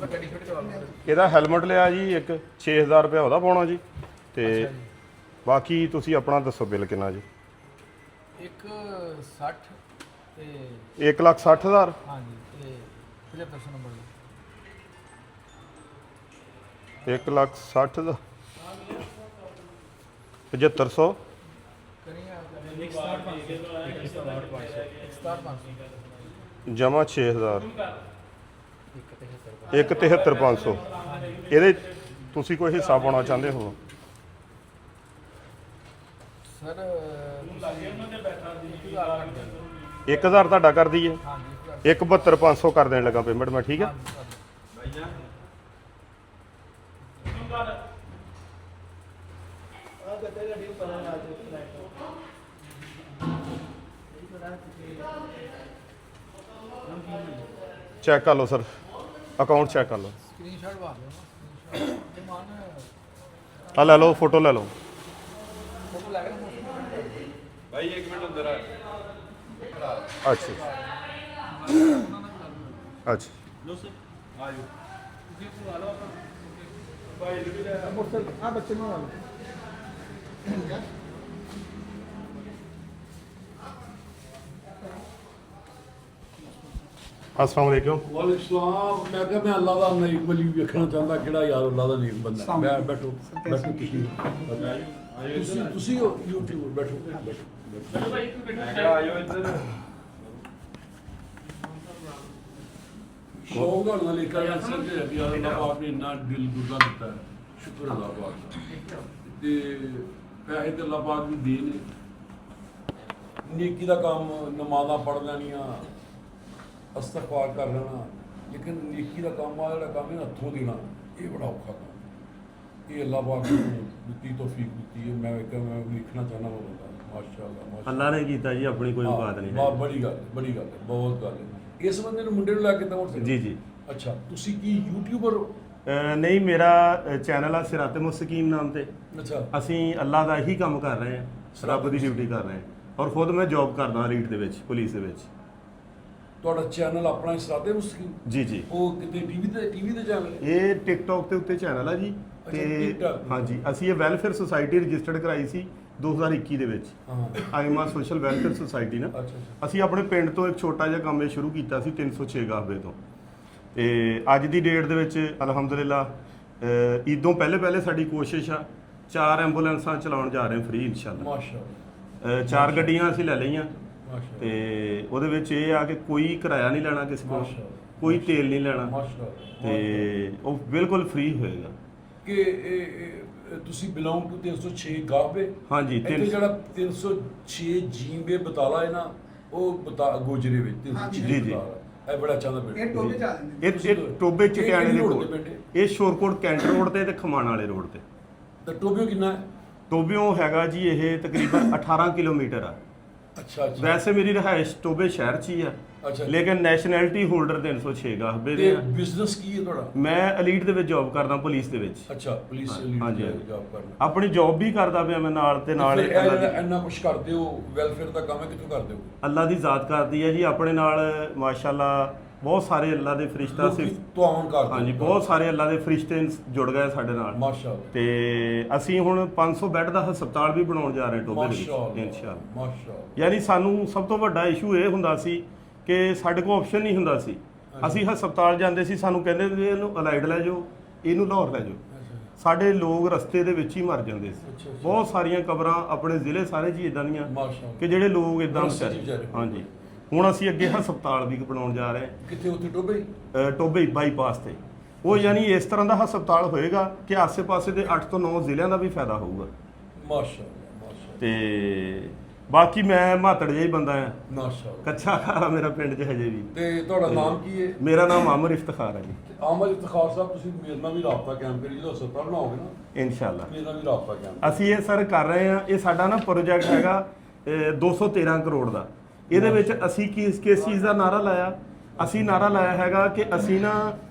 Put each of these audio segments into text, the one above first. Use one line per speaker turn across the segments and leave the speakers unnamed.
ਇਹਦਾ ਹੈਲਮਟ ਲਿਆ ਜੀ ਇੱਕ 6000 ਰੁਪਏ ਉਹਦਾ ਪਾਉਣਾ ਜੀ ਤੇ ਬਾਕੀ ਤੁਸੀਂ ਆਪਣਾ ਦੱਸੋ ਬਿੱਲ ਕਿੰਨਾ ਜੀ?
160 ਤੇ
1,60,000
ਹਾਂਜੀ ਤੇ 7500 ਨੰਬਰ
1,60,000 ਦਾ 7500 ਜਮਾ 6000 1,73,500 ਇਹਦੇ ਤੁਸੀਂ ਕੋਈ ਹਿੱਸਾ ਪਾਉਣਾ ਚਾਹੁੰਦੇ ਹੋ?
ਸਰ
1000 ਤੁਹਾਡਾ ਕਰ ਦਈਏ 1,72,500 ਕਰ ਦੇਣ ਲੱਗਾ ਪੇਮੈਂਟ ਮੈਂ ਠੀਕ ਹੈ। ਚੈੱਕ ਕਰ ਲਓ ਸਰ ਅਕਾਊਂਟ ਚੈੱਕ ਕਰ ਲਓ
ਸਕਰੀਨਸ਼ਾਟ ਮਾਰ ਲਓ ਤੇ ਮਾਨ
ਆ ਲੈ ਲਓ ਫੋਟੋ ਲੈ ਲਓ
ਫੋਟੋ ਲੈ ਕੇ
ਭਾਈ 1 ਮਿੰਟ ਅੰਦਰ ਆ
ਅੱਛਾ ਅੱਛਾ
ਲੋ ਸਰ ਆ ਜਾਓ
ਆ ਬੱਚੇ ਨੂੰ ਨਾਲ
अस्सलाम वालेकुम।
ਵਾਲੇਕੁਮ ਸਲਾਮ। ਮੈਂ ਕਿਹਾ ਮੈਂ ਅੱਲਾ ਦਾ ਨੇਕ ਵਲੀ ਵੇਖਣਾ ਚਾਹੁੰਦਾ ਕਿਹੜਾ ਯਾਰ ਅੱਲਾ ਦਾ ਨੇਕ ਬੰਦਾ ਮੈਂ ਬੈਠੋ ਤੁਸੀਂ YouTube ਬੈਠੋ
ਆ ਜਾਓ ਇੱਧਰ
ਸ਼ੌਕ ਨਾਲ ਲਿਖਿਆ ਜਾਂ ਸਮਝੇ ਕਿ ਯਾਰ ਅੱਲਾ ਪਾਕ ਨੇ ਇੰਨਾ ਦਿਲ ਗੁਰਦਾ ਦਿੱਤਾ ਹੈ। ਸ਼ੁਕਰ ਅੱਲਾ ਪਾਕ ਦਾ ਤੇ ਪੈਸੇ ਤੇ ਅੱਲਾ ਪਾਕ ਦੀ ਦੇਣ ਹੈ। ਨੇਕੀ ਦਾ ਕੰਮ ਨਮਾਜ਼ਾਂ ਪੜ੍ਹ ਲੈਣੀਆਂ ਅਸਤਗਫਾਰ ਕਰ ਲੈਣਾ ਲੇਕਿਨ ਨੇਕੀ ਦਾ ਕੰਮ ਆ ਜਿਹੜਾ ਕੰਮ ਹੈ ਹੱਥੋਂ ਦੇਣਾ ਇਹ ਬੜਾ ਔਖਾ ਕੰਮ ਇਹ ਅੱਲਾ ਪਾਕ ਨੇ ਦਿੱਤੀ ਤੌਫੀਕ ਦਿੱਤੀ ਹੈ। ਮੈਂ ਲਿਖਣਾ ਚਾਹੁੰਦਾ ਉਹ ਬੰਦਾ ਮਾਸ਼ਾਅੱਲਾ
ਅੱਲਾ ਨੇ ਕੀਤਾ ਜੀ ਆਪਣੀ ਕੋਈ ਔਕਾਤ ਨਹੀਂ
ਵਾਹ ਬੜੀ ਗੱਲ ਹੈ ਬਹੁਤ ਗੱਲ ਹੈ। ਇਸ ਬੰਦੇ ਨੂੰ ਮੁੰਡੇ ਨੂੰ ਲੈ ਕੇ ਤਾਂ ਹੋਰ
ਜੀ ਜੀ
ਅੱਛਾ ਤੁਸੀਂ ਕੀ ਯੂਟਿਊਬਰ ਹੋ?
ਨਹੀਂ ਮੇਰਾ ਚੈਨਲ ਆ ਸਿਰਾਤੇ ਮੁਸਤਕੀਮ ਨਾਮ ਤੇ
ਅੱਛਾ
ਅਸੀਂ ਅੱਲਾ ਦਾ ਇਹੀ ਕੰਮ ਕਰ ਰਹੇ ਹਾਂ ਰੱਬ ਦੀ ਡਿਊਟੀ ਕਰ ਰਹੇ ਹਾਂ ਔਰ ਖੁਦ ਮੈਂ ਜੌਬ ਕਰਦਾ ਰੀਟ ਦੇ ਵਿੱਚ ਪੁਲਿਸ ਦੇ ਵਿੱਚ।
ਤੁਹਾਡਾ ਚੈਨਲ ਆਪਣਾ ਇਸਰਾਤੇ ਮੁਸਤਕੀਮ
ਜੀ ਜੀ
ਉਹ ਕਿਤੇ ਟੀਵੀ ਤੇ ਚੈਨਲ ਹੈ?
ਇਹ ਟਿਕਟੌਕ ਦੇ ਉੱਤੇ ਚੈਨਲ ਆ ਜੀ ਤੇ
TikTok।
ਹਾਂਜੀ ਅਸੀਂ ਇਹ ਵੈਲਫੇਅਰ ਸੁਸਾਇਟੀ ਰਜਿਸਟਰਡ ਕਰਾਈ ਸੀ 2021 ਦੇ ਵਿੱਚ
ਹਾਂ
ਆਈਮਾ ਸੋਸ਼ਲ ਵੈਲਫੇਅਰ ਸੁਸਾਇਟੀ ਨਾ
ਅੱਛਾ
ਅਸੀਂ ਆਪਣੇ ਪਿੰਡ ਤੋਂ ਇੱਕ ਛੋਟਾ ਜਿਹਾ ਕੰਮ ਇਹ ਸ਼ੁਰੂ ਕੀਤਾ ਸੀ 306 ਗਾਹਵੇ ਤੋਂ ਤੇ ਅੱਜ ਦੀ ਡੇਟ ਦੇ ਵਿੱਚ ਅਲਹਮਦੁਲਿਲਾ ਈਦੋਂ ਪਹਿਲੇ ਸਾਡੀ ਕੋਸ਼ਿਸ਼ ਆ 4 ਐਂਬੂਲੈਂਸਾਂ ਚਲਾਉਣ ਜਾ ਰਹੇ ਹਾਂ ਫ੍ਰੀ ਇਨਸ਼ਾਅੱਲਾ।
ਮਾਸ਼ਾਅੱਲਾ
4 ਗੱਡੀਆਂ ਅਸੀਂ ਲੈ ਲਈਆਂ
ਮਾਸ਼ਾਅੱਲਾ
ਤੇ ਉਹਦੇ ਵਿੱਚ ਇਹ ਆ ਕਿ ਕੋਈ ਕਿਰਾਇਆ ਨਹੀਂ ਲੈਣਾ ਕਿਸੇ ਕੋਲ ਕੋਈ ਤੇਲ ਨਹੀਂ ਲੈਣਾ
ਮਾਸ਼ਾਅੱਲਾ
ਤੇ ਉਹ ਬਿਲਕੁਲ ਫ੍ਰੀ ਹੋਏਗਾ।
ਕਿ ਇਹ ਤੁਸੀਂ ਬਿਲੋਂਗ ਟੂ 306 ਗਾਹਵੇ?
ਹਾਂਜੀ
ਇੱਥੇ ਜਿਹੜਾ 306 ਜੀਂਬੇ ਬਤਾਲਾ ਹੈ ਨਾ ਉਹ ਗੋਜਰੇ ਵਿੱਚ 306
ਜੀ, ਜੀ।
ਬਤਾਲਾ। ਇਹ ਬੜਾ ਚੰਗਾ ਪਿੰਡ
ਇਹ ਟੋਲੇ ਜਾ ਦਿੰਦੇ
ਇਹ ਟੋਬੇ ਚਟਿਆਣੇ ਦੇ
road
ਕੋਲ
ਤੇ ਪਿੰਡ ਹੈ?
ਇਹ ਸ਼ੋਰਕੋਟ ਕੈਂਟ ਰੋਡ ਤੇ ਖਮਾਣ ਵਾਲੇ ਰੋਡ ਤੇ।
ਤਾਂ ਟੋਬਿਓ ਕਿੰਨਾ ਹੈ?
ਟੋਬਿਓਂ ਹੈਗਾ ਜੀ ਇਹ ਤਕਰੀਬਨ 18 ਕਿਲੋਮੀਟਰ ਆ।
ਅੱਛਾ
ਵੈਸੇ ਮੇਰੀ ਰਿਹਾਇਸ਼ ਟੋਬੇ ਸ਼ਹਿਰ 'ਚ ਹੀ ਆ
ਅੱਛਾ
ਲੇਕਿਨ ਨੈਸ਼ਨੈਲਿਟੀ ਹੋਲਡਰ 306 ਗਾਹਵੇ ਦੇ
ਤੇ
ਆ।
ਬਿਜ਼ਨਸ ਕੀ ਹੈ ਤੁਹਾਡਾ?
ਮੈਂ ਅਲੀਟ ਦੇ ਵਿੱਚ ਜੌਬ ਕਰਦਾ ਪੁਲਿਸ ਦੇ ਵਿੱਚ।
ਅੱਛਾ ਪੁਲਿਸ
ਹਾਂਜੀ, ਹਾਂਜੀ।
ਜੌਬ ਕਰਨਾ
ਆਪਣੀ ਜੌਬ ਵੀ ਕਰਦਾ ਪਿਆ ਮੈਂ ਨਾਲ ਤੇ ਨਾਲ
ਫਿਰ ਇਹ ਜਿਹੜਾ ਇੰਨਾ ਕੁਛ ਕਰਦੇ ਹੋ ਵੈਲਫੇਅਰ ਦਾ ਕੰਮ ਹੈ ਕਿੱਥੋਂ ਕਰਦੇ ਹੋ?
ਅੱਲਾ ਦੀ ਜ਼ਾਤ ਕਰਦੀ ਹੈ ਜੀ ਆਪਣੇ ਨਾਲ ਮਾਸ਼ਾਅੱਲਾ ਬਹੁਤ ਸਾਰੇ ਅੱਲਾ ਦੇ ਫਰਿਸ਼ਤਾ ਸੀ।
ਤੁਆਉਨ ਕਰਦੇ
ਹਾਂਜੀ ਬਹੁਤ ਸਾਰੇ ਅੱਲਾ ਦੇ ਫਰਿਸ਼ਤੇ ਜੁੜ ਗਏ ਸਾਡੇ ਨਾਲ
ਮਾਸ਼ਾਅੱਲਾ
ਤੇ ਅਸੀਂ ਹੁਣ 500 ਬੈੱਡ ਦਾ ਹਸਪਤਾਲ ਵੀ ਬਣਾਉਣ ਜਾ ਰਹੇ ਟੋਬੇ ਦੇ ਵਿੱਚ
ਮਾਸ਼ਾਅੱਲਾ
ਇਨਸ਼ਾਅੱਲਾ।
ਮਾਸ਼ਾਅੱਲਾ
ਯਾਨੀ ਸਾਨੂੰ ਸਭ ਤੋਂ ਵੱਡਾ ਇਸ਼ੂ ਇਹ ਹੁੰਦਾ ਸੀ ਕਿ ਸਾਡੇ ਕੋਲ ਆਪਸ਼ਨ ਨਹੀਂ ਹੁੰਦਾ ਸੀ। ਅਸੀਂ ਹਸਪਤਾਲ ਜਾਂਦੇ ਸੀ ਸਾਨੂੰ ਕਹਿੰਦੇ ਵੀ ਇਹਨੂੰ ਅਲਾਈਡ ਲੈ ਜਾਓ ਇਹਨੂੰ ਲਾਹੌਰ ਲੈ ਜਾਓ। ਸਾਡੇ ਲੋਕ ਰਸਤੇ ਦੇ ਵਿੱਚ ਹੀ ਮਰ ਜਾਂਦੇ ਸੀ। ਬਹੁਤ ਸਾਰੀਆਂ ਕਬਰਾਂ ਆਪਣੇ ਜ਼ਿਲ੍ਹੇ ਸਾਰੇ ਜੀ ਇਦਾਂ ਦੀਆਂ
ਮਾਸ਼ਾਅੱਲਾ
ਕਿ ਜਿਹੜੇ ਲੋਕ ਇਦਾਂ
ਰਸਤੇ 'ਚ
ਵਿਚਾਰੇ
ਵਿਚਾਰੇ।
ਹਾਂਜੀ ਹੁਣ ਅਸੀਂ ਅੱਗੇ ਹਸਪਤਾਲ ਵੀ ਬਣਾਉਣ ਜਾ ਰਹੇ
ਕਿੱਥੇ ਉੱਥੇ ਟੋਬੇ?
ਹਾਂ ਟੋਬੇ ਬਾਈਪਾਸ ਤੇ। ਉਹ ਯਾਨੀ ਇਸ ਤਰ੍ਹਾਂ ਦਾ ਹਸਪਤਾਲ ਹੋਏਗਾ ਕਿ ਆਸੇ-ਪਾਸੇ ਦੇ 8 ਤੋਂ 9 ਜ਼ਿਲ੍ਹਿਆਂ ਦਾ ਵੀ ਫਾਇਦਾ ਹੋਊਗਾ।
ਮਾਸ਼ਾਅੱਲਾ ਮਾਸ਼ਾਅੱਲਾ
ਤੇ ਬਾਕੀ ਮੈਂ ਮਾਤੜ ਜਿਹਾ ਹੀ ਬੰਦਾ ਆ
ਮਾਸ਼ਾਅੱਲਾ।
ਕੱਚਾ ਘਰ ਆ ਮੇਰਾ ਪਿੰਡ 'ਚ ਹਜੇ ਵੀ।
ਤੇ ਤੁਹਾਡਾ ਨਾਮ ਕੀ ਹੈ?
ਮੇਰਾ ਨਾਮ ਅਮਰ ਇਫਤਖਾਰ ਹੈ ਜੀ।
ਆਮਦ ਇਫਤਖਾਰ ਸਾਹਿਬ ਤੁਸੀਂ ਮੇਰੇ ਨਾਲ ਵੀ ਰਾਬਤਾ ਕਾਇਮ ਕਰੀ ਜਦੋਂ ਹਸਪਤਾਲ ਬਣਾਓਗੇ ਨਾ
ਇਨਸ਼ਾਅੱਲਾ
ਮੇਰੇ ਨਾਲ ਵੀ ਰਾਬਤਾ ਕਾਇਮ
ਅਸੀਂ ਇਹ ਸਰ ਕਰ ਰਹੇ ਹਾਂ। ਇਹ ਸਾਡਾ ਨਾ ਪ੍ਰੋਜੈਕਟ ਹੈਗਾ 213 ਕਰੋੜ ਦਾ। ਇਹਦੇ ਵਿੱਚ ਅਸੀਂ ਕਿਸ ਚੀਜ਼ ਦਾ ਨਾਰਾ ਲਾਇਆ? ਅਸੀਂ ਨਾਰਾ ਲਾਇਆ ਹੈਗਾ ਕਿ ਅਸੀਂ ਨਾ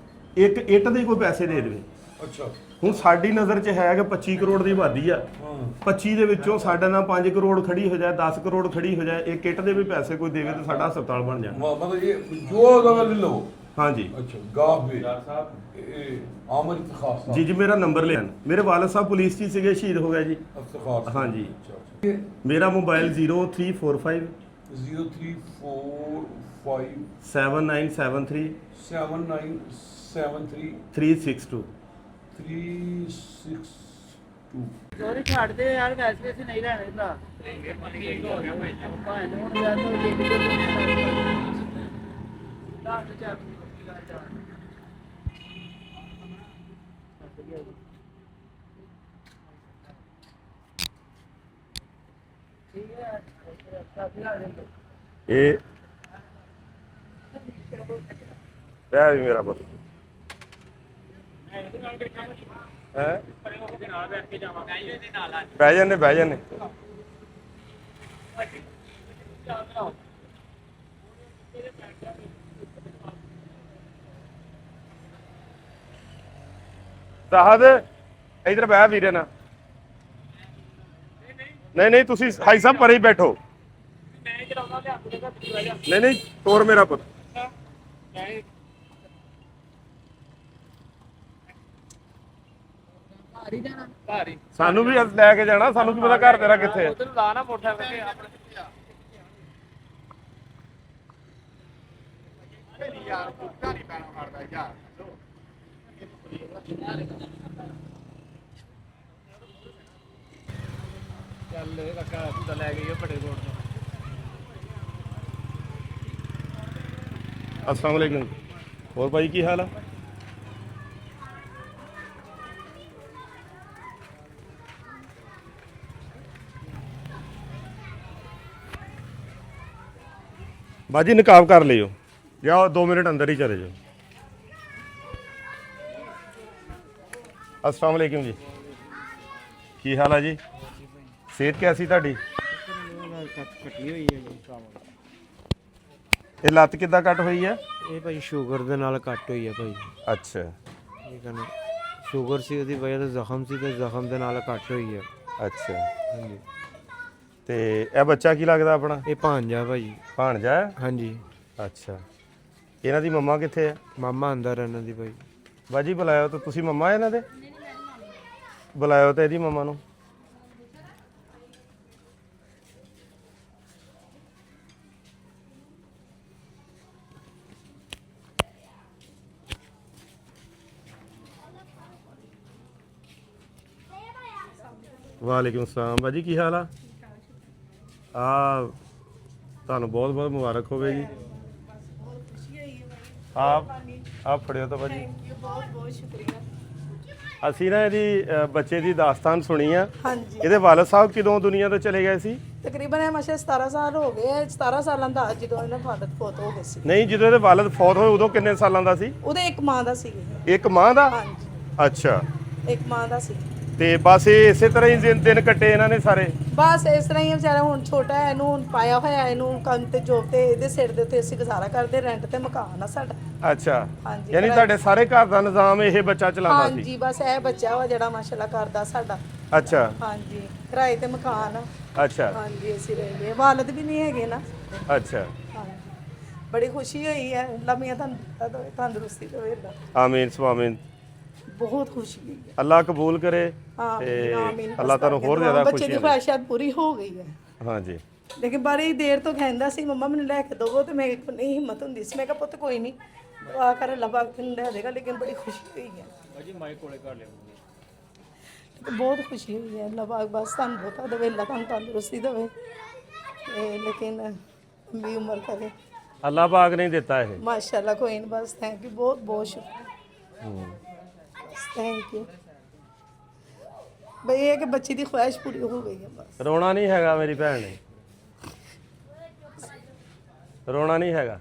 ਇੱਕ ਇੱਟ ਦੇ ਕੋਈ ਪੈਸੇ ਦੇ ਦੇਵੇ।
ਅੱਛਾ
ਹੁਣ ਸਾਡੀ ਨਜ਼ਰ 'ਚ ਹੈ ਕਿ 25 ਕਰੋੜ ਦੀ ਆਬਾਦੀ ਆ।
ਹਾਂ
25 ਦੇ ਵਿੱਚੋਂ ਸਾਡੇ ਨਾਲ 5 ਕਰੋੜ ਖੜੀ ਹੋ ਜਾਏ 10 ਕਰੋੜ ਖੜੀ ਹੋ ਜਾਏ ਇੱਕ ਇੱਟ ਦੇ ਵੀ ਪੈਸੇ ਕੋਈ ਦੇਵੇ ਤਾਂ ਸਾਡਾ ਹਸਪਤਾਲ ਬਣ ਜਾਣਾ।
ਮਤਲਬ ਇਹ ਜੋ ਅਗਰ ਲੈ ਲਓ
ਹਾਂਜੀ
ਅੱਛਾ ਗਾਬੇ
ਡਾਕਟਰ ਸਾਹਿਬ
ਇਹ ਆਮਰਿਤ ਖਾਸ ਸਾਹਿਬ
ਜੀ ਜੀ ਮੇਰਾ ਨੰਬਰ ਲਿਆ ਮੇਰੇ ਵਾਲਦ ਸਾਹਿਬ ਪੁਲਿਸ 'ਚ ਹੀ ਸੀਗੇ ਸ਼ਹੀਦ ਹੋ ਗਏ ਜੀ
ਇਫਤਖਾਰ ਸਾਹਿਬ।
ਹਾਂਜੀ।
ਅੱਛਾ, ਅੱਛਾ।
ਮੇਰਾ ਮੋਬਾਈਲ 0345
0345
7973
7973
362
362
ਸੋਰੀ ਛੱਡ ਦੇ ਯਾਰ ਵੈਸੇ ਅਸੀਂ ਨਹੀਂ ਲੈਣੇ ਭਰਾ ਹੋ ਗਿਆ ਭਾਈ ਨੂੰ ਯਾਰ ਨੂੰ
ਇਹ ਇਹ ਵੀ ਮੇਰਾ ਪੁੱਤ ਹੈ ਬਹਿ ਜਾਂਦੇ ਬਹਿ ਜਾਂਦੇ ਸਾਹਦ ਇਧਰ ਬਹਿ ਵੀਰੇ ਨਾ ਨਹੀਂ ਨਹੀਂ ਤੁਸੀਂ ਹਾਈ ਸਾਹਿਬ ਪਰੇ ਹੀ ਬੈਠੋ ਨਹੀਂ ਨਹੀਂ ਤੋਰ ਮੇਰਾ ਪੁੱਤ ਸਾਨੂੰ ਵੀ ਲੈ ਕੇ ਜਾਣਾ ਸਾਨੂੰ ਕੀ ਪਤਾ ਘਰ ਤੇਰਾ ਕਿੱਥੇ ਹੈ
ਉਧਰ ਲਾ ਨਾ ਮੋਟਰਸਾਈਕਲ ਤੇ ਆਪਣੇ ਯਾਰ ਕੁੱਤਾ ਨਹੀਂ ਪੈਣਾ ਮਾਰਦਾ ਯਾਰ ਚੱਲ ਕਾਕਾ ਤੂੰ ਤਾਂ ਲੈ ਗਈ ਬੜੇ ਕੋਲ
अस्सलाम वालेकुम और भाई की हाल है बाजी निकाब कर लियो जाओ 2 मिनट अंदर ही चले जाओ अस्सलाम वालेकुम जी की हाल है जी सेहत कैसी ਤੁਹਾਡੀ
ਕੱਟੀ ਹੋਈ ਹੈ ਜੀ
ਇਹ ਲੱਤ ਕਿੱਦਾਂ ਕੱਟ ਹੋਈ ਹੈ
ਇਹ ਭਾਈ ਸ਼ੂਗਰ ਦੇ ਨਾਲ ਕੱਟ ਹੋਈ ਹੈ ਭਾਈ
ਅੱਛਾ
ਠੀਕ ਹੈ ਨਾ ਸ਼ੂਗਰ ਸੀ ਉਹਦੀ ਵਜ੍ਹਾ ਤੋਂ ਜ਼ਖਮ ਸੀ ਤੇ ਜ਼ਖਮ ਦੇ ਨਾਲ ਕੱਟ ਹੋਈ ਹੈ
ਅੱਛਾ
ਹਾਂਜੀ
ਤੇ ਇਹ ਬੱਚਾ ਕੀ ਲੱਗਦਾ ਆਪਣਾ
ਇਹ ਭਾਂਜਾ ਭਾਈ
ਭਾਣਜਾ ਹੈ
ਹਾਂਜੀ
ਅੱਛਾ ਇਹਨਾਂ ਦੀ ਮੰਮਾ ਕਿੱਥੇ ਹੈ
ਮਾਮਾ ਅੰਦਰ ਇਹਨਾਂ ਦੀ ਭਾਈ
ਬਾਜੀ ਬੁਲਾਇਓ ਤਾਂ ਤੁਸੀਂ ਮੰਮਾ ਇਹਨਾਂ ਦੇ ਬੁਲਾਇਓ ਤਾਂ ਇਹਦੀ ਮੰਮਾ ਨੂੰ ਵਾਲੇਕੁਮ ਸਲਾਮ ਬਾਜੀ ਕੀ ਹਾਲ ਆ ਤੁਹਾਨੂੰ ਬਹੁਤ ਬਹੁਤ ਮੁਬਾਰਕ ਹੋਵੇ ਜੀ ਆਪ ਫੜਿਓ ਤਾਂ ਬਾਜੀ
ਬਹੁਤ ਬਹੁਤ ਸ਼ੁਕਰੀਆ
ਅਸੀਂ ਨਾ ਇਹਦੀ ਬੱਚੇ ਦੀ ਦਾਸਤਾਨ ਸੁਣੀ ਆ
ਹਾਂਜੀ
ਇਹਦੇ ਵਾਲਦ ਸਾਹਿਬ ਕਦੋਂ ਦੁਨੀਆ ਤੋਂ ਚਲੇ ਗਏ ਸੀ
ਤਕਰੀਬਨ ਇਹ ਮਸ਼ੇ 17 ਸਾਲ ਹੋ ਗਏ 17 ਸਾਲਾਂ ਦਾ ਜਦੋਂ ਇਹਨਾਂ ਫਾਦਰ ਫੋਤ ਹੋ ਗਏ ਸੀ
ਨਹੀਂ ਜਦੋਂ ਇਹਦੇ ਵਾਲਦ ਫੌਤ ਹੋਏ ਉਦੋਂ ਕਿੰਨੇ ਸਾਲਾਂ ਦਾ ਸੀ
ਉਹਦੇ ਇੱਕ ਮਾਂ ਦਾ ਸੀ
ਇੱਕ ਮਾਂ ਦਾ
ਹਾਂਜੀ
ਅੱਛਾ
ਇੱਕ ਮਾਂ ਦਾ ਸੀ
ਤੇ ਬਸ ਇਹ ਇਸੇ ਤਰ੍ਹਾਂ ਹੀ ਦਿਨ ਕੱਟੇ ਇਹਨਾਂ ਨੇ ਸਾਰੇ
ਬਸ ਇਸ ਤਰ੍ਹਾਂ ਹੀ ਵਿਚਾਰਾ ਹੁਣ ਛੋਟਾ ਹੈ ਇਹਨੂੰ ਹੁਣ ਪਾਇਆ ਹੋਇਆ ਇਹਨੂੰ ਕੰਮ ਤੇ ਜੋਬ ਤੇ ਇਹਦੇ ਸਿਰ ਦੇ ਉੱਤੇ ਅਸੀਂ ਗੁਜ਼ਾਰਾ ਕਰਦੇ ਰੈਂਟ ਤੇ ਮਕਾਨ ਆ ਸਾਡਾ
ਅੱਛਾ
ਹਾਂਜੀ,
ਯਾਨੀ ਤੁਹਾਡੇ ਸਾਰੇ ਘਰ ਦਾ ਨਿਜ਼ਾਮ ਇਹ ਬੱਚਾ ਚਲਾਉਂਦਾ ਸੀ
ਹਾਂਜੀ ਬਸ ਇਹ ਬੱਚਾ ਵਾ ਜਿਹੜਾ ਮਾਸ਼ਾਅੱਲਾ ਕਰਦਾ ਸਾਡਾ
ਅੱਛਾ
ਹਾਂਜੀ ਕਿਰਾਏ ਤੇ ਮਕਾਨ ਆ
ਅੱਛਾ
ਹਾਂਜੀ ਅਸੀਂ ਰਹਿੰਦੇ ਵਾਲਦ ਵੀ ਨਹੀਂ ਹੈਗੇ ਨਾ
ਅੱਛਾ
ਹਾਂਜੀ ਬੜੀ ਖੁਸ਼ੀ ਹੋਈ ਹੈ ਲੰਮੀਆਂ ਤੰਦਰੁਸਤੀ ਦੇਵੇ ਅੱਲਾ
ਆਮੀਨ ਸੁਆਮੀਨ
ਬਹੁਤ ਖੁਸ਼ੀ ਹੋਈ ਹੈ
ਅੱਲਾਹ ਕਬੂਲ ਕਰੇ
ਆਮੀਨ
ਤੇ
ਆਮੀਨ
ਅੱਲਾਹ ਤੁਹਾਨੂੰ ਹੋਰ ਜ਼ਿਆਦਾ
ਬੱਚੇ ਦੀ
ਖੁਸ਼ੀ
ਖੁਆਇਸ਼ਾਂ ਪੂਰੀ ਹੋ ਗਈ ਹੈ
ਹਾਂਜੀ
ਲੇਕਿਨ ਬੜੀ ਦੇਰ ਤੋਂ ਕਹਿੰਦਾ ਸੀ ਮੰਮਾ ਮੈਨੂੰ ਲੈ ਕੇ ਦੋਵੋ ਤੇ ਮੇਰੇ ਕੋਲ ਨਹੀਂ ਹਿੰਮਤ ਹੁੰਦੀ ਸੀ ਮੈਂ ਕਿਹਾ ਪੁੱਤ ਕੋਈ ਨਹੀਂ ਦੁਆ ਕਰ ਅੱਲਾਹ ਪਾਕ ਤੈਨੂੰ ਲੈ ਦੇਗਾ ਲੇਕਿਨ ਬੜੀ ਖੁਸ਼ੀ ਹੋਈ ਹੈ
ਅਜੀ ਮਾਈ ਕੋਲੇ ਕਰ ਲਿਆਉਂਗੇ
ਬਹੁਤ ਖੁਸ਼ੀ ਹੋਈ ਹੈ ਅੱਲਾਹ ਪਾਕ ਬਸ ਤੁਹਾਨੂੰ ਬਹੁਤਾ ਦੇਵੇ ਅੱਲਾਹ ਤੁਹਾਨੂੰ ਤੰਦਰੁਸਤੀ ਦੇਵੇ ਲੇਕਿਨ ਲੰਬੀ ਉਮਰ ਕਰੇ
ਅੱਲਾਹ ਪਾਕ ਨੇ ਦਿੱਤਾ ਇਹ
ਮਾਸ਼ਾਅੱਲਾ ਕੋਈ ਨਹੀਂ ਬਸ ਥੈਂਕ ਯੂ ਬਹੁਤ ਬਹੁਤ ਸ਼ੁਕਰੀਆ ਥੈਂਕ ਯੂ ਬਈ ਇਹ ਕਿ ਬੱਚੀ ਦੀ ਖੁਆਇਸ਼ ਪੂਰੀ ਹੋ ਗਈ ਹੈ ਬਸ
ਰੋਣਾ ਨਹੀਂ ਹੈਗਾ ਮੇਰੀ ਭੈਣ ਨੇ ਰੋਣਾ ਨਹੀਂ ਹੈਗਾ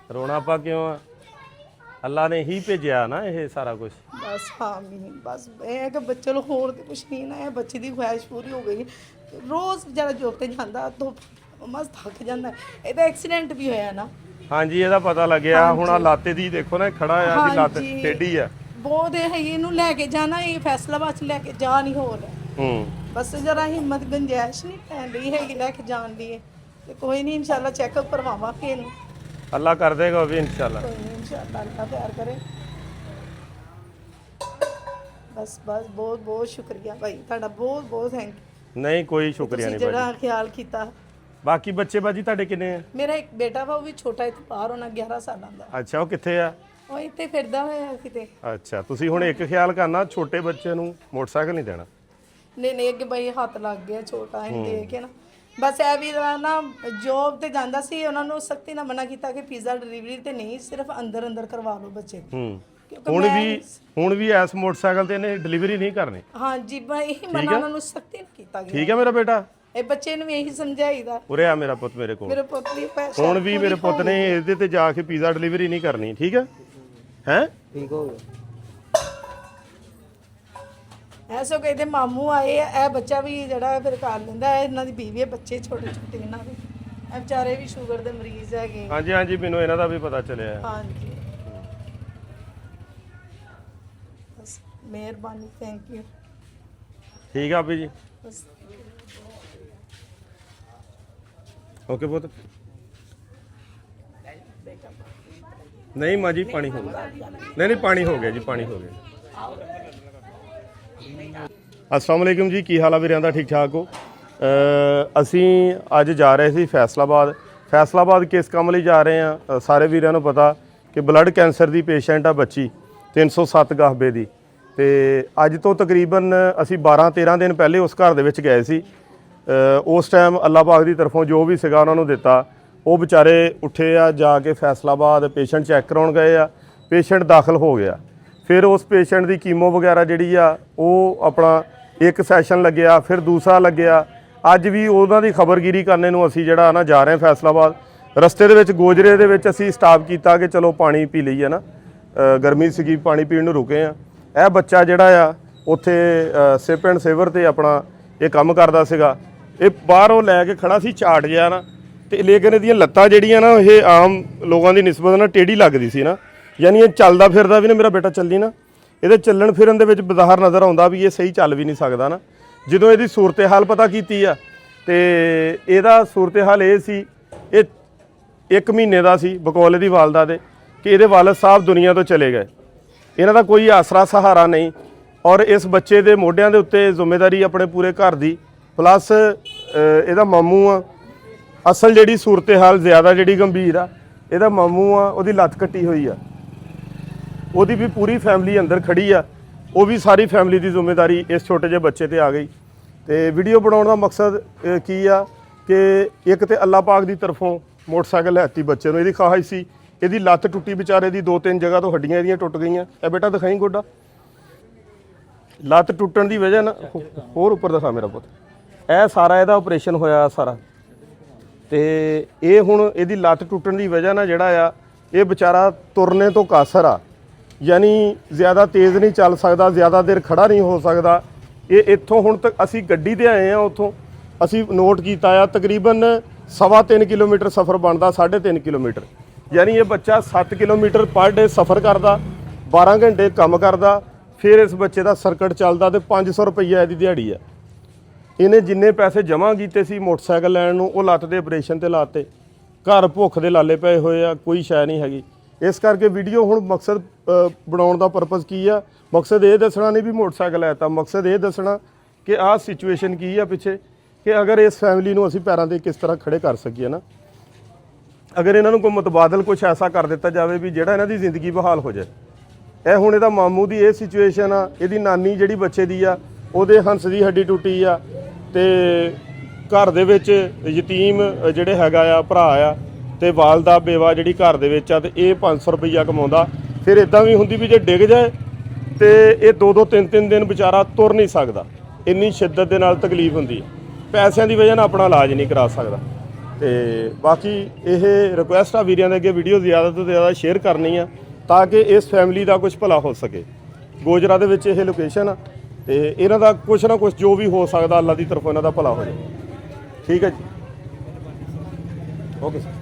ਰੋਣਾ ਆਪਾਂ ਕਿਉਂ ਆ ਅੱਲਾ ਨੇ ਹੀ ਭੇਜਿਆ ਨਾ ਇਹ ਸਾਰਾ ਕੁਝ
ਬਸ ਆਮੀਨ ਬਸ ਇਹ ਹੈ ਕਿ ਬੱਚੇ ਨੂੰ ਹੋਰ ਤੇ ਕੁਛ ਨਹੀਂ ਨਾ ਇਹ ਬੱਚੇ ਦੀ ਖੁਆਇਸ਼ ਪੂਰੀ ਹੋ ਗਈ ਰੋਜ਼ ਜਿਹੜਾ ਜੋਬ ਤੇ ਜਾਂਦਾ ਤਾਂ ਮਸ ਥੱਕ ਜਾਂਦਾ ਇਹਦਾ ਐਕਸੀਡੈਂਟ ਵੀ ਹੋਇਆ ਨਾ
ਹਾਂਜੀ ਇਹਦਾ ਪਤਾ ਲੱਗਿਆ ਹੁਣ ਆ ਲਾਤੇ ਦੀ ਦੇਖੋ ਨਾ ਖੜਾ ਆ ਦੀ ਲੱਤ
ਹਾਂਜੀ।
ਟੇਢੀ ਆ
ਬਹੁਤ ਇਹ ਹੈ ਇਹਨੂੰ ਲੈ ਕੇ ਜਾਣਾ ਇਹ ਫੈਸਲਾਬਾਦ ਚ ਲੈ ਕੇ ਜਾ ਨਹੀਂ ਹੋ ਰਿਹਾ
ਹੂੰ
ਬਸ ਜਰਾ ਹਿੰਮਤ ਗੰਜਾਇਸ਼ ਨਹੀਂ ਪੈਣ ਰਹੀ ਹੈਗੀ ਲੈ ਕੇ ਜਾਣ ਦੀ ਤੇ ਕੋਈ ਨਹੀਂ ਇਨਸ਼ਾਅੱਲਾ ਚੈੱਕਅਪ ਕਰਵਾਵਾਂਗੇ ਇਹਨੂੰ
अल्लाह कर देगा वो भी इंशाल्लाह।
कोई नहीं इंशाल्लाह अल्लाह प्यार करे। बस बस बहुत बहुत शुक्रिया भाई ਤੁਹਾਡਾ ਬਹੁਤ ਬਹੁਤ ਥੈਂਕ ਯੂ।
नहीं कोई शुक्रिया नहीं
ਜਿਹੜਾ
भाजी।
ਖਿਆਲ ਕੀਤਾ।
बाकी बच्चे बाजी ਤੁਹਾਡੇ ਕਿੰਨੇ ਆ?
ਮੇਰਾ ਇੱਕ ਬੇਟਾ ਵਾ ਉਹ ਵੀ ਛੋਟਾ ਇੱਥੇ ਬਾਹਰ ਹੋਣਾ 11 ਸਾਲਾਂ ਦਾ।
ਅੱਛਾ ਉਹ ਕਿੱਥੇ ਆ?
ਉਹ ਇੱਥੇ ਫਿਰਦਾ ਹੋਇਆ ਕਿਤੇ।
ਅੱਛਾ ਤੁਸੀਂ ਹੁਣ ਇੱਕ ਖਿਆਲ ਕਰਨਾ ਛੋਟੇ ਬੱਚੇ ਨੂੰ ਮੋਟਰਸਾਈਕਲ ਨਹੀਂ ਦੇਣਾ।
ਨਹੀਂ ਨਹੀਂ ਅੱਗੇ ਬਈ ਹੱਥ ਲੱਗ ਗਿਆ ਛੋਟਾ ਇਹਨੂੰ ਦੇ ਕੇ ਨਾ। ਬਸ ਇਹ ਵੀ ਨਾ ਜੋਬ ਤੇ ਜਾਂਦਾ ਸੀ ਉਹਨਾਂ ਨੂੰ ਸਖਤੀ ਨਾਲ ਮਨਾ ਕੀਤਾ ਕਿ ਪੀਜ਼ਾ ਡਿਲੀਵਰੀ ਤੇ ਨਹੀਂ ਸਿਰਫ ਅੰਦਰ ਅੰਦਰ ਕਰਵਾ ਲਓ ਬੱਚੇ ਦੀ। ਕਿਉਂਕਿ
ਹੁਣ ਵੀ ਐਸ ਮੋਟਰਸਾਈਕਲ ਤੇ ਇਹਨੇ ਡਿਲੀਵਰੀ ਨਹੀਂ ਕਰਨੀ।
ਹਾਂਜੀ ਬਈ ਇਹੀ ਮਨਾ ਉਹਨਾਂ ਨੂੰ ਸਖਤੀ ਨਾਲ ਕੀਤਾ ਗਿਆ।
ਠੀਕ ਹੈ ਮੇਰਾ ਬੇਟਾ?
ਇਹ ਬੱਚੇ ਨੂੰ ਵੀ ਇਹੀ ਸਮਝਾਈਦਾ।
ਉਰੇ ਆ ਮੇਰਾ ਪੁੱਤ ਮੇਰੇ ਕੋਲ।
ਮੇਰੇ ਪੁੱਤ ਦੀ ਪੈਸਾ
ਹੁਣ ਵੀ ਮੇਰੇ ਪੁੱਤ ਨੇ ਇਹਦੇ ਤੇ ਜਾ ਕੇ ਪੀਜ਼ਾ ਡਿਲੀਵਰੀ ਨਹੀਂ ਕਰਨੀ। ਠੀਕ ਹੈ ਹੈ?
ठीक हो गया।
ਐਸੋ ਕਹਿੰਦੇ ਮਾਮੂ ਆਏ ਆ ਇਹ ਬੱਚਾ ਵੀ ਜਿਹੜਾ ਫਿਰ ਕਰ ਲੈਂਦਾ ਹੈ। ਇਹਨਾਂ ਦੀ ਬੀਵੀ ਹੈ ਬੱਚੇ ਛੋਟੇ ਛੋਟੇ ਇਹਨਾਂ ਦੇ ਇਹ ਵਿਚਾਰੇ ਵੀ ਸ਼ੂਗਰ ਦੇ ਮਰੀਜ਼ ਹੈਗੇ।
ਹਾਂਜੀ ਹਾਂਜੀ ਮੈਨੂੰ ਇਹਨਾਂ ਦਾ ਵੀ ਪਤਾ ਚੱਲਿਆ ਹੈ।
ਹਾਂਜੀ ਬਸ ਮਿਹਰਬਾਨੀ ਥੈਂਕ ਯੂ।
ਠੀਕ ਆ ਆਪੀ ਜੀ
ਬਸ
ਓਕੇ ਪੁੱਤ। ਨਹੀਂ ਮਾਂ ਜੀ ਪਾਣੀ ਹੋ ਗਿਆ। ਨਹੀਂ ਨਹੀਂ ਪਾਣੀ ਹੋ ਗਿਆ ਜੀ ਪਾਣੀ ਹੋ ਗਿਆ। अस्सलाम वालेकुम जी की हाल है वीरां दा? ठीक ठाक हो? ਅਸੀਂ ਅੱਜ ਜਾ ਰਹੇ ਸੀ ਫੈਸਲਾਬਾਦ ਕਿਸ ਕੰਮ ਲਈ ਜਾ ਰਹੇ ਆ? ਸਾਰੇ ਵੀਰਾਂ ਨੂੰ ਪਤਾ ਕਿ ਬਲੱਡ ਕੈਂਸਰ ਦੀ ਪੇਸ਼ੈਂਟ ਆ ਬੱਚੀ 307 ਗਾਹਬੇ ਦੀ। ਤੇ ਅੱਜ ਤੋਂ ਤਕਰੀਬਨ ਅਸੀਂ 12-13 ਦਿਨ ਪਹਿਲੇ ਉਸ ਘਰ ਦੇ ਵਿੱਚ ਗਏ ਸੀ। ਉਸ ਟਾਈਮ ਅੱਲਾਹ ਪਾਕ ਦੀ ਤਰਫੋਂ ਜੋ ਵੀ ਸੀਗਾ ਉਹਨਾਂ ਨੂੰ ਦਿੱਤਾ। ਉਹ ਵਿਚਾਰੇ ਉੱਠੇ ਆ ਜਾ ਕੇ ਫੈਸਲਾਬਾਦ ਪੇਸ਼ੈਂਟ ਚੈੱਕ ਕਰਾਉਣ ਗਏ ਆ। ਪੇਸ਼ੈਂਟ ਦਾਖਲ ਹੋ ਗਿਆ। ਫਿਰ ਉਸ ਪੇਸ਼ੈਂਟ ਦੀ ਕੀਮੋ ਵਗੈਰਾ ਜਿਹੜੀ ਆ ਉਹ ਆਪਣਾ ਇੱਕ ਸੈਸ਼ਨ ਲੱਗਿਆ, ਫਿਰ ਦੂਸਰਾ ਲੱਗਿਆ। ਅੱਜ ਵੀ ਉਹਨਾਂ ਦੀ ਖਬਰਗੀਰੀ ਕਰਨੇ ਨੂੰ ਅਸੀਂ ਜਿਹੜਾ ਨਾ ਜਾ ਰਹੇ ਹਾਂ ਫੈਸਲਾਬਾਦ। ਰਸਤੇ ਦੇ ਵਿੱਚ ਗੋਜਰੇ ਦੇ ਵਿੱਚ ਅਸੀਂ ਸਟਾਪ ਕੀਤਾ ਕਿ ਚਲੋ ਪਾਣੀ ਪੀ ਲਈਏ ਨਾ। ਗਰਮੀ ਸੀਗੀ ਪਾਣੀ ਪੀਣ ਨੂੰ ਰੁਕੇ ਆ। ਇਹ ਬੱਚਾ ਜਿਹੜਾ ਆ ਉੱਥੇ ਸਿਪ ਐਂਡ ਸੇਵਰ ਤੇ ਆਪਣਾ ਇਹ ਕੰਮ ਕਰਦਾ ਸੀਗਾ। ਇਹ ਬਾਹਰੋਂ ਲੈ ਕੇ ਖੜਾ ਸੀ ਚਾਟ ਜਿਹਾ ਨਾ। ਤੇ ਲੇਕਿਨ ਇਹਦੀਆਂ ਲੱਤਾਂ ਜਿਹੜੀਆਂ ਨਾ ਇਹ ਆਮ ਲੋਕਾਂ ਦੀ ਨਿਸਬਤ ਨਾਲ ਟੇਢੀ ਲੱਗਦੀ ਸੀ ਨਾ। ਯਾਨੀ ਇਹ ਚੱਲਦਾ ਫਿਰਦਾ ਵੀ ਨਾ ਮੇਰਾ ਬੇਟਾ ਚੱਲੀ ਨਾ ਇਹਦੇ ਚੱਲਣ ਫਿਰਨ ਦੇ ਵਿੱਚ ਬਾਜ਼ਾਰ ਨਜ਼ਰ ਆਉਂਦਾ ਵੀ ਇਹ ਸਹੀ ਚੱਲ ਵੀ ਨਹੀਂ ਸਕਦਾ ਨਾ। ਜਦੋਂ ਇਹਦੀ ਸੂਰਤ ਹਾਲ ਪਤਾ ਕੀਤੀ ਆ ਤੇ ਇਹਦਾ ਸੂਰਤ ਹਾਲ ਇਹ ਸੀ ਇਹ 1 ਮਹੀਨੇ ਦਾ ਸੀ ਬਕੌਲੇ ਦੀ ਵਾਲਦਾ ਦੇ ਕਿ ਇਹਦੇ ਵਾਲਦ ਸਾਹਿਬ ਦੁਨੀਆ ਤੋਂ ਚਲੇ ਗਏ। ਇਹਨਾਂ ਦਾ ਕੋਈ ਆਸਰਾ ਸਹਾਰਾ ਨਹੀਂ ਔਰ ਇਸ ਬੱਚੇ ਦੇ ਮੋਢਿਆਂ ਦੇ ਉੱਤੇ ਜ਼ਿੰਮੇਵਾਰੀ ਆਪਣੇ ਪੂਰੇ ਘਰ ਦੀ ਪਲੱਸ ਇਹਦਾ ਮਾਮੂ ਆ। ਅਸਲ ਜਿਹੜੀ ਸੂਰਤ ਹਾਲ ਜ਼ਿਆਦਾ ਜਿਹੜੀ ਗੰਭੀਰ ਆ ਇਹਦਾ ਮਾਮੂ ਆ ਉਹਦੀ ਲੱਤ ਕੱਟੀ ਹੋਈ ਆ। ਉਹਦੀ ਵੀ ਪੂਰੀ ਫੈਮਿਲੀ ਅੰਦਰ ਖੜੀ ਆ। ਉਹ ਵੀ ਸਾਰੀ ਫੈਮਿਲੀ ਦੀ ਜ਼ਿੰਮੇਵਾਰੀ ਇਸ ਛੋਟੇ ਜਿਹੇ ਬੱਚੇ ਤੇ ਆ ਗਈ। ਤੇ ਵੀਡੀਓ ਬਣਾਉਣ ਦਾ ਮਕਸਦ ਕੀ ਆ ਕਿ ਇੱਕ ਤੇ ਅੱਲਾਹ ਪਾਕ ਦੀ ਤਰਫੋਂ ਮੋਟਰਸਾਈਕਲ ਲੈਤੀ ਬੱਚੇ ਨੂੰ। ਇਹਦੀ ਖਾਹਿਸ਼ ਸੀ। ਇਹਦੀ ਲੱਤ ਟੁੱਟੀ ਵਿਚਾਰੇ ਦੀ 2-3 ਜਗ੍ਹਾ ਤੋਂ ਹੱਡੀਆਂ ਇਹਦੀਆਂ ਟੁੱਟ ਗਈਆਂ। ਇਹ ਬੇਟਾ ਦਿਖਾਈ ਗੋਡਾ। ਲੱਤ ਟੁੱਟਣ ਦੀ ਵਜ੍ਹਾ ਨਾਲ ਹੋਰ ਉੱਪਰ ਦਿਖਾ ਮੇਰਾ ਪੁੱਤ। ਇਹ ਸਾਰਾ ਇਹਦਾ ਆਪਰੇਸ਼ਨ ਹੋਇਆ ਸਾਰਾ। ਤੇ ਇਹ ਹੁਣ ਇਹਦੀ ਲੱਤ ਟੁੱਟਣ ਦੀ ਵਜ੍ਹਾ ਨਾਲ ਜਿਹੜਾ ਆ ਇਹ ਵਿਚਾਰਾ ਤੁਰਨੇ ਤੋਂ ਕਾਸਰ ਆ। ਯਾਨੀ ਜ਼ਿਆਦਾ ਤੇਜ਼ ਨਹੀਂ ਚੱਲ ਸਕਦਾ, ਜ਼ਿਆਦਾ ਦੇਰ ਖੜਾ ਨਹੀਂ ਹੋ ਸਕਦਾ। ਇਹ ਇੱਥੋਂ ਹੁਣ ਤੱਕ ਅਸੀਂ ਗੱਡੀ ਤੇ ਆਏ ਆ। ਉੱਥੋਂ ਅਸੀਂ ਨੋਟ ਕੀਤਾ ਆ ਤਕਰੀਬਨ 3.25 ਕਿਲੋਮੀਟਰ ਸਫ਼ਰ ਬਣਦਾ 3.5 ਕਿਲੋਮੀਟਰ। ਯਾਨੀ ਇਹ ਬੱਚਾ 7 ਕਿਲੋਮੀਟਰ ਪਰ ਡੇ ਸਫ਼ਰ ਕਰਦਾ, 12 ਘੰਟੇ ਕੰਮ ਕਰਦਾ। ਫਿਰ ਇਸ ਬੱਚੇ ਦਾ ਸਰਕਟ ਚੱਲਦਾ ਤੇ 500 ਰੁਪਈਆ ਇਹਦੀ ਦਿਹਾੜੀ ਆ। ਇਹਨੇ ਜਿੰਨੇ ਪੈਸੇ ਜਮ੍ਹਾਂ ਕੀਤੇ ਸੀ ਮੋਟਰਸਾਈਕਲ ਲੈਣ ਨੂੰ ਉਹ ਲੱਤ ਦੇ ਆਪਰੇਸ਼ਨ ਤੇ ਲਾਤੇ। ਘਰ ਭੁੱਖ ਦੇ ਲਾਲੇ ਪਏ ਹੋਏ ਆ, ਕੋਈ ਸ਼ੈ ਨਹੀਂ ਹੈਗੀ। ਇਸ ਕਰਕੇ ਵੀਡੀਓ ਹੁਣ ਮਕਸਦ ਬਣਾਉਣ ਦਾ ਪਰਪਸ ਕੀ ਆ? ਮਕਸਦ ਇਹ ਦੱਸਣਾ ਨਹੀਂ ਵੀ ਮੋਟਰਸਾਈਕਲ ਹੈ ਤਾਂ ਮਕਸਦ ਇਹ ਦੱਸਣਾ ਕਿ ਆਹ ਸਿਚੁਏਸ਼ਨ ਕੀ ਆ ਪਿੱਛੇ ਕਿ ਅਗਰ ਇਸ ਫੈਮਿਲੀ ਨੂੰ ਅਸੀਂ ਪੈਰਾਂ 'ਤੇ ਕਿਸ ਤਰ੍ਹਾਂ ਖੜੇ ਕਰ ਸਕੀਏ ਨਾ। ਅਗਰ ਇਹਨਾਂ ਨੂੰ ਕੋਈ ਮੁਤਬਾਦਲ ਕੁਛ ਐਸਾ ਕਰ ਦਿੱਤਾ ਜਾਵੇ ਵੀ ਜਿਹੜਾ ਇਹਨਾਂ ਦੀ ਜ਼ਿੰਦਗੀ ਬਹਾਲ ਹੋ ਜਾਏ। ਇਹ ਹੁਣ ਇਹਦਾ ਮਾਮੂ ਦੀ ਇਹ ਸਿਚੁਏਸ਼ਨ ਆ। ਇਹਦੀ ਨਾਨੀ ਜਿਹੜੀ ਬੱਚੇ ਦੀ ਆ ਉਹਦੇ ਹੰਸ ਦੀ ਹੱਡੀ ਟੁੱਟੀ ਆ। ਤੇ ਘਰ ਦੇ ਵਿੱਚ ਯਤੀਮ ਜਿਹੜੇ ਹੈਗਾ ਆ ਭਰਾ ਆ ਤੇ ਵਾਲਦਾ ਬੇਵਾ ਜਿਹੜੀ ਘਰ ਦੇ ਵਿੱਚ ਆ ਤੇ ਇਹ 500 ਰੁਪਈਆ ਕਮਾਉਂਦਾ। ਫਿਰ ਇਦਾਂ ਵੀ ਹੁੰਦੀ ਵੀ ਜੇ ਡਿੱਗ ਜਾਏ ਤੇ ਇਹ 2-2 3-3 ਦਿਨ ਵਿਚਾਰਾ ਤੁਰ ਨਹੀਂ ਸਕਦਾ। ਇੰਨੀ ਸ਼ਿੱਦਤ ਦੇ ਨਾਲ ਤਕਲੀਫ ਹੁੰਦੀ ਹੈ। ਪੈਸਿਆਂ ਦੀ ਵਜ੍ਹਾ ਨਾਲ ਆਪਣਾ ਇਲਾਜ ਨਹੀਂ ਕਰਾ ਸਕਦਾ। ਤੇ ਬਾਕੀ ਇਹ ਰਿਕੁਐਸਟ ਆ ਵੀਰਾਂ ਦੇ ਅੱਗੇ ਵੀਡੀਓ ਜ਼ਿਆਦਾ ਤੋਂ ਜ਼ਿਆਦਾ ਸ਼ੇਅਰ ਕਰਨੀ ਆ ਤਾਂ ਕਿ ਇਸ ਫੈਮਿਲੀ ਦਾ ਕੁਝ ਭਲਾ ਹੋ ਸਕੇ। ਗੋਜਰਾ ਦੇ ਵਿੱਚ ਇਹ ਲੋਕੇਸ਼ਨ ਆ ਤੇ ਇਹਨਾਂ ਦਾ ਕੁਛ ਨਾ ਕੁਛ ਜੋ ਵੀ ਹੋ ਸਕਦਾ ਅੱਲਾ ਦੀ ਤਰਫੋਂ ਇਹਨਾਂ ਦਾ ਭਲਾ ਹੋ ਜਾਏ। ਠੀਕ ਹੈ ਜੀ ਓਕੇ ਸਰ।